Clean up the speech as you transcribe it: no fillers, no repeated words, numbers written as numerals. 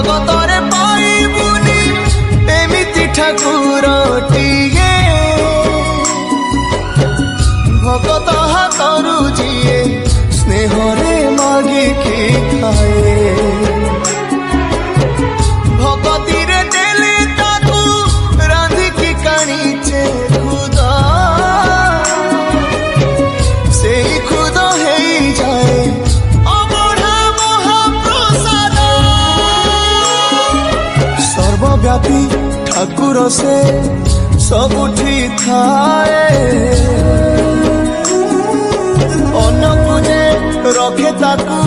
जगतरे पाइबुनी एमिति ठाकुरटिए भगत हाथरू जिए स्नेहरे मागिकी खाए भगती रे देले ताकू रांधिकी काणीचे खुद से खुद हे जाए अबढ़ा महाप्रसाद सर्वव्यापी ठाकुर से सबुठी थाए अन्न पूजे रखे ताकू